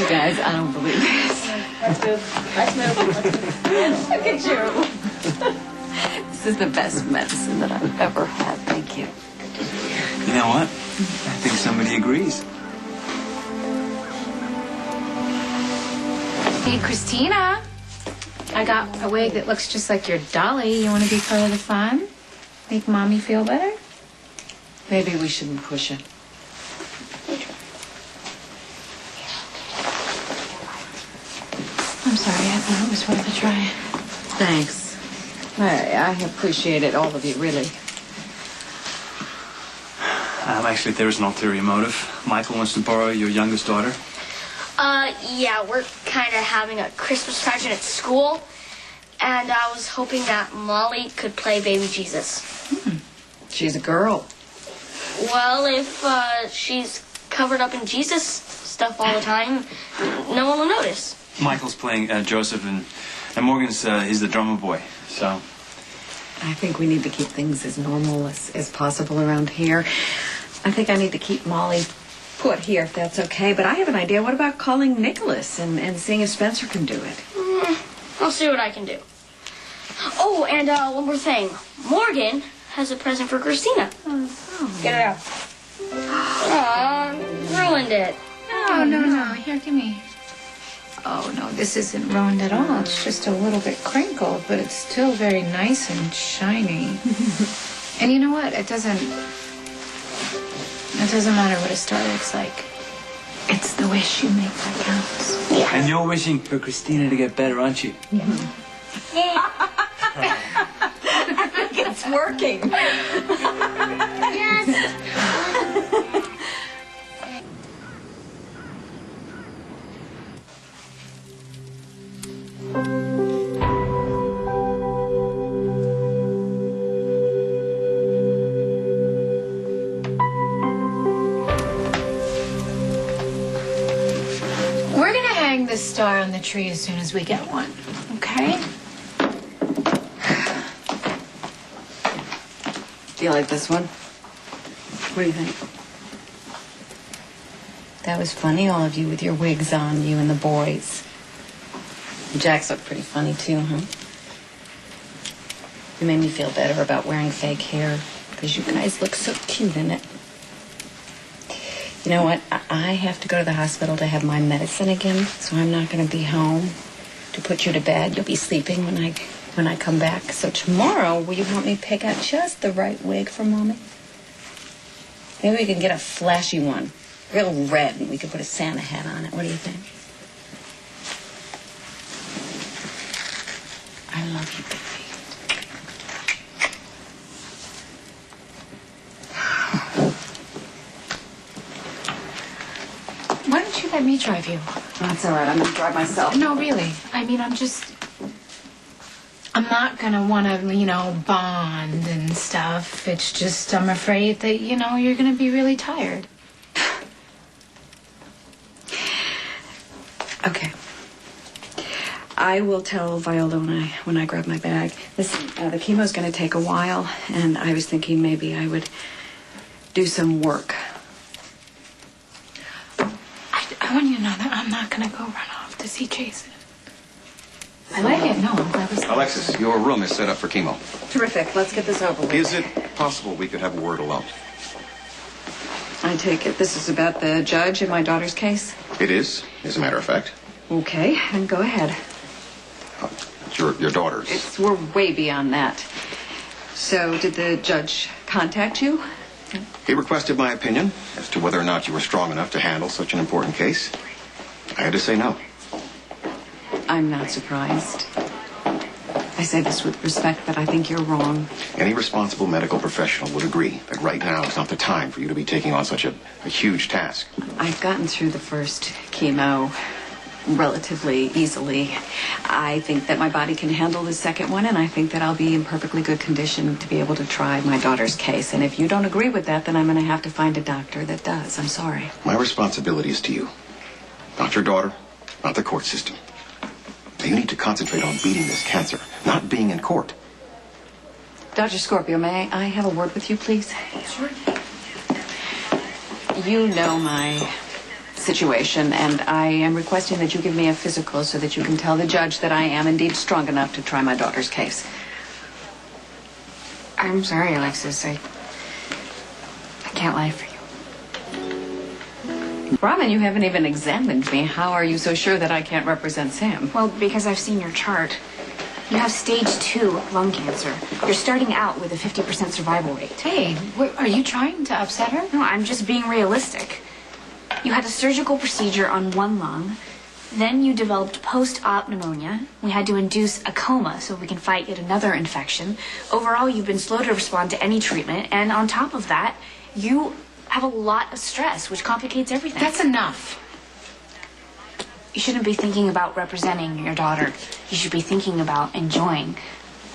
You guys, I don't believe this. Let's move. Let's move. Look at you. This is the best medicine that I've ever had. Thank you. You know what? I think somebody agrees. Hey, Christina. I got a wig that looks just like your dolly. You want to be part of the fun? Make Mommy feel better? Maybe we shouldn't push it. I'm sorry. I thought it was worth a try. Thanks. I appreciate it, all of you, really. Actually, there is an ulterior motive. Michael wants to borrow your youngest daughter. Yeah, we're kind of having a Christmas pageant at school, and I was hoping that Molly could play Baby Jesus. She's a girl. Well, if she's covered up in Jesus stuff all the time, no one will notice. Michael's playing Joseph, and Morgan's he's the drummer boy. So I think we need to keep things as normal as possible around here. I think I need to keep Molly put here, if that's okay. But I have an idea. What about calling Nicholas and seeing if Spencer can do it? I'll see what I can do. Oh, and one more thing. Morgan has a present for Christina. Oh. Get it out. Aw, ruined it. Oh, no. Here, give me. Oh, no, this isn't ruined at all. It's just a little bit crinkled, but it's still very nice and shiny. And you know what? It doesn't matter what a star looks like. It's the wish you make that counts. Yeah. And you're wishing for Christina to get better, aren't you? It's working. Yes. We're gonna hang this star on the tree as soon as we get one, okay? Do you like this one? What do you think? That was funny, all of you with your wigs on, you and the boys. Jack's looked pretty funny too, huh? You made me feel better about wearing fake hair because you guys look so cute in it. You know what? I have to go to the hospital to have my medicine again, so I'm not going to be home to put you to bed. You'll be sleeping when I come back. So tomorrow, will you help me pick out just the right wig for Mommy? Maybe we can get a flashy one, real red, and we could put a Santa hat on it. What do you think? I love you, baby. Why don't you let me drive you? That's all right. I'm going to drive myself. No, really. I mean, I'm not gonna want to, bond and stuff. It's just, I'm afraid that, you're gonna be really tired. Okay. I will tell Viola when I grab my bag. Listen, the chemo's going to take a while, and I was thinking maybe I would do some work. I want you to know that I'm not gonna go run off to see Jason. I like it. No, I'm glad we saw Alexis, your room is set up for chemo. Terrific. Let's get this over with. Is it possible we could have a word alone? I take it this is about the judge in my daughter's case? It is, as a matter of fact. Okay, then go ahead. It's your daughter's. We're way beyond that. So, did the judge contact you? He requested my opinion as to whether or not you were strong enough to handle such an important case. I had to say no. I'm not surprised. I say this with respect, but I think you're wrong. Any responsible medical professional would agree that right now is not the time for you to be taking on such a huge task. I've gotten through the first chemo relatively easily. I think that my body can handle the second one, and I think that I'll be in perfectly good condition to be able to try my daughter's case. And if you don't agree with that, then I'm going to have to find a doctor that does. I'm sorry. My responsibility is to you, not your daughter, not the court system. You need to concentrate on beating this cancer, not being in court. Dr. Scorpio, may I have a word with you, please? Sure. You know my situation, and I am requesting that you give me a physical so that you can tell the judge that I am indeed strong enough to try my daughter's case. I'm sorry, Alexis. I can't lie for you. Robin, you haven't even examined me. How are you so sure that I can't represent Sam? Well, because I've seen your chart. You have stage 2 lung cancer. You're starting out with a 50% survival rate. Hey, are you trying to upset her? No, I'm just being realistic. You had a surgical procedure on one lung. Then you developed post-op pneumonia. We had to induce a coma so we can fight yet another infection. Overall, you've been slow to respond to any treatment. And on top of that, you have a lot of stress, which complicates everything. That's enough. You shouldn't be thinking about representing your daughter. You should be thinking about enjoying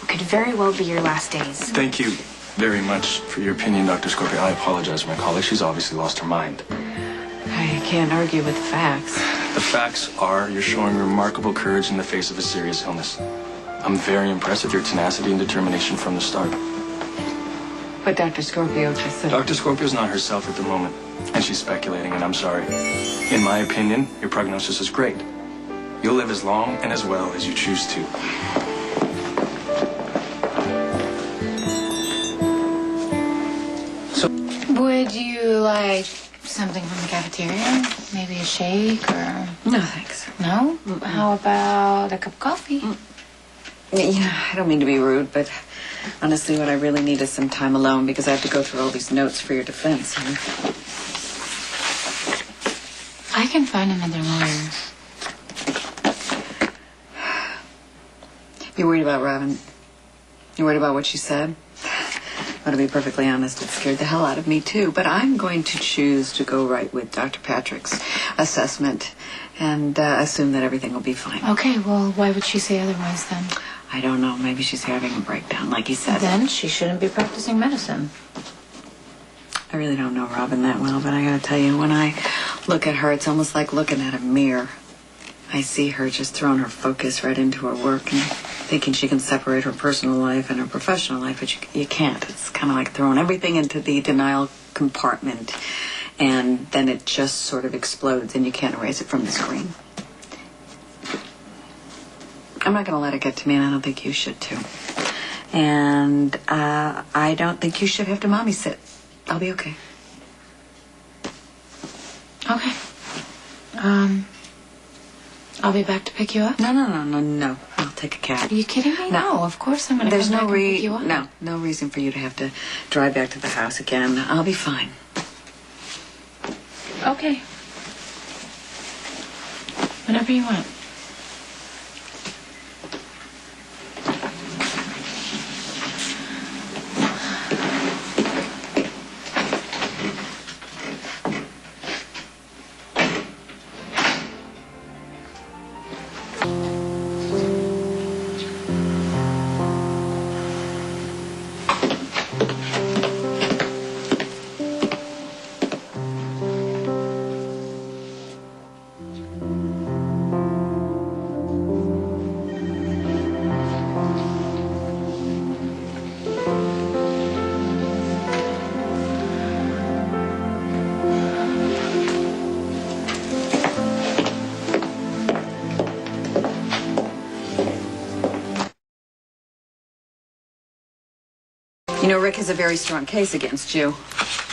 what could very well be your last days. Thank you very much for your opinion, Dr. Scorpio. I apologize for my colleague. She's obviously lost her mind. I can't argue with the facts. The facts are you're showing remarkable courage in the face of a serious illness. I'm very impressed with your tenacity and determination from the start. But Dr. Scorpio just said... Dr. Scorpio's not herself at the moment, and she's speculating, and I'm sorry. In my opinion, your prognosis is great. You'll live as long and as well as you choose to. So, Would you like something from the cafeteria? Maybe a shake or... No, thanks. No? How about a cup of coffee? Yeah, I don't mean to be rude, but honestly, what I really need is some time alone because I have to go through all these notes for your defense. I can find another lawyer. You're worried about Robin? You're worried about what she said? Well, to be perfectly honest, it scared the hell out of me, too. But I'm going to choose to go right with Dr. Patrick's assessment and assume that everything will be fine. Okay, well, why would she say otherwise then? I don't know. Maybe she's having a breakdown, like you said. Then she shouldn't be practicing medicine. I really don't know Robin that well, but I gotta tell you, when I look at her, it's almost like looking at a mirror. I see her just throwing her focus right into her work and thinking she can separate her personal life and her professional life, but you can't. It's kind of like throwing everything into the denial compartment, and then it just sort of explodes and you can't erase it from the screen. I'm not going to let it get to me, and I don't think you should, too. And I don't think you should have to mommy sit. I'll be okay. Okay. I'll be back to pick you up. No. I'll take a cab. Are you kidding me? No, of course I'm going to There's come no back and pick you up. no reason for you to have to drive back to the house again. I'll be fine. Okay. Whenever you want. You know, Rick has a very strong case against you,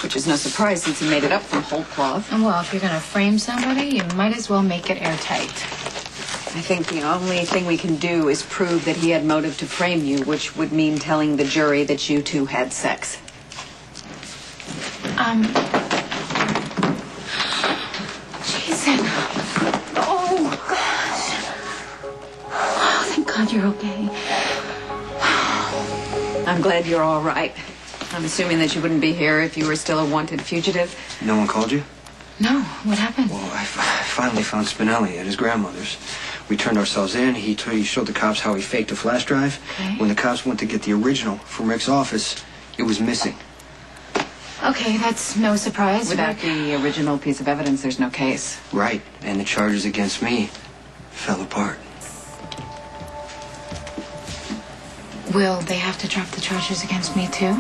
which is no surprise since he made it up from whole cloth. Well, if you're going to frame somebody, you might as well make it airtight. I think the only thing we can do is prove that he had motive to frame you, which would mean telling the jury that you two had sex. Jason. Oh, gosh. Oh, thank God you're okay. I'm glad you're all right. I'm assuming that you wouldn't be here if you were still a wanted fugitive. No one called you? No, what happened? Well, I finally found Spinelli at his grandmother's. We turned ourselves in. He showed the cops how he faked a flash drive. Okay. When the cops went to get the original from Rick's office, it was missing. Okay, that's no surprise. Without Rick. the original piece of evidence, there's no case. Right, and the charges against me fell apart. Will they have to drop the charges against me, too?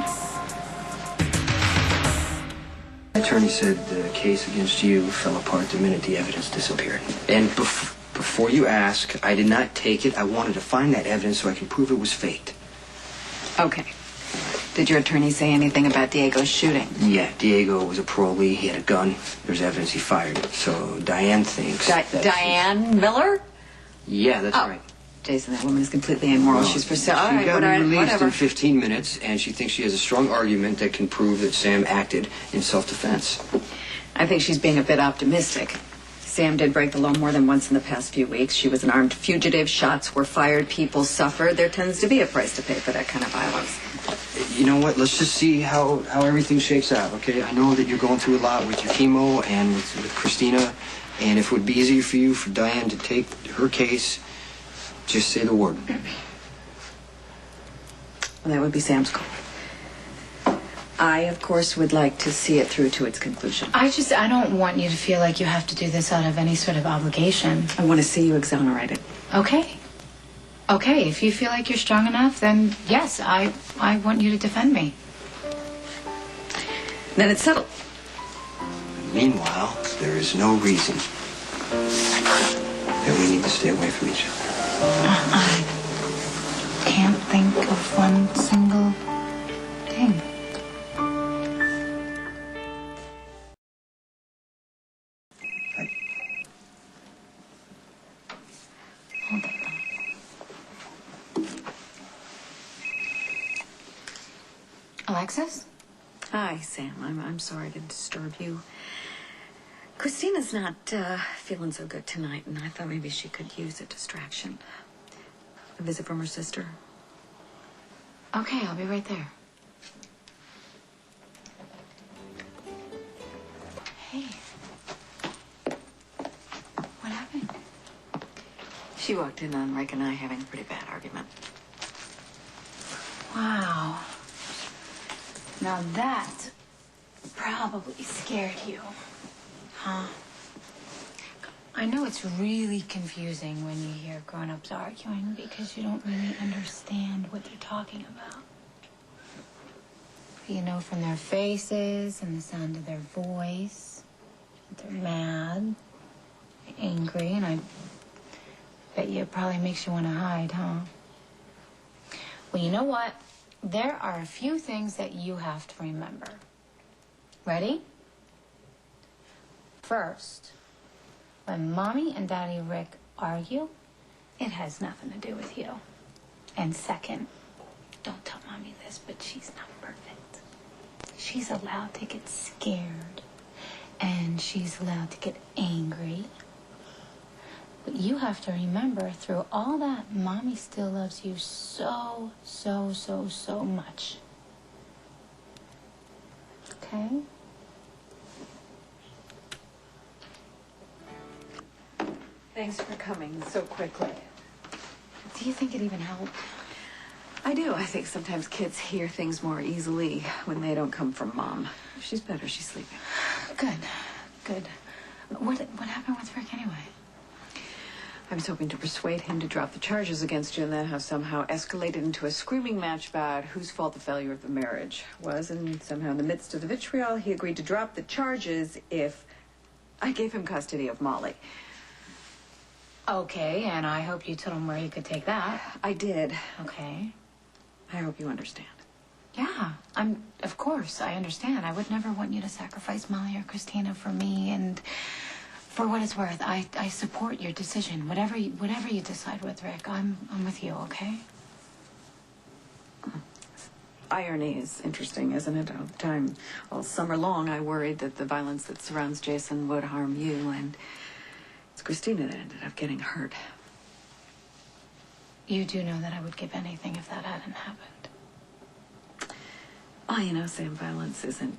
The attorney said the case against you fell apart the minute the evidence disappeared. And before you ask, I did not take it. I wanted to find that evidence so I can prove it was faked. Okay. Did your attorney say anything about Diego's shooting? Yeah, Diego was a parolee. He had a gun. There's evidence he fired it. So Diane thinks that Diane Miller? Yeah, that's right. Jason, that woman is completely immoral. Well, She's for sale. She All right, got released whatever. in 15 minutes, and she thinks she has a strong argument that can prove that Sam acted in self-defense. I think she's being a bit optimistic. Sam did break the law more than once in the past few weeks. She was an armed fugitive. Shots were fired. People suffered. There tends to be a price to pay for that kind of violence. You know what? Let's just see how everything shakes out, okay? I know that you're going through a lot with your chemo and with Christina, and if it would be easier for you, for Diane to take her case, just say the word. Well, that would be Sam's call. I, of course, would like to see it through to its conclusion. I don't want you to feel like you have to do this out of any sort of obligation. I want to see you exonerated. Okay. Okay, if you feel like you're strong enough, then yes, I want you to defend me. Then it's settled. Meanwhile, there is no reason that we need to stay away from each other. I can't think of one single thing. Hold on. Alexis? Hi, Sam. I'm sorry to disturb you. Christina's not feeling so good tonight, and I thought maybe she could use a distraction. A visit from her sister. Okay, I'll be right there. Hey. What happened? She walked in on Rick and I having a pretty bad argument. Wow. Now that probably scared you, huh? I know it's really confusing when you hear grown-ups arguing because you don't really understand what they're talking about. But you know from their faces and the sound of their voice that they're mad, angry, and I bet you it probably makes you want to hide, huh? Well, you know what? There are a few things that you have to remember. Ready? First, when Mommy and Daddy Rick argue, it has nothing to do with you. And second, don't tell Mommy this, but she's not perfect. She's allowed to get scared. And she's allowed to get angry. But you have to remember, through all that, Mommy still loves you so, so, so, so much. Okay? Thanks for coming so quickly. Do you think it even helped? I do. I think sometimes kids hear things more easily when they don't come from Mom. She's better. She's sleeping. Good. Good. What happened with Rick anyway? I was hoping to persuade him to drop the charges against you, and that have somehow escalated into a screaming match about whose fault the failure of the marriage was. And somehow in the midst of the vitriol, he agreed to drop the charges if I gave him custody of Molly. Okay, and I hope you told him where he could take that. I did. Okay. I hope you understand. Yeah, of course, I understand. I would never want you to sacrifice Molly or Christina for me, and for what it's worth, I support your decision. Whatever you decide with Rick, I'm with you, okay? Irony is interesting, isn't it? All the time, all summer long, I worried that the violence that surrounds Jason would harm you, and it's Christina that ended up getting hurt. You do know that I would give anything if that hadn't happened. Oh, you know, Sam, violence isn't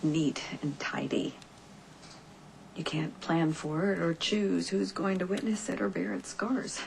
neat and tidy. You can't plan for it or choose who's going to witness it or bear its scars.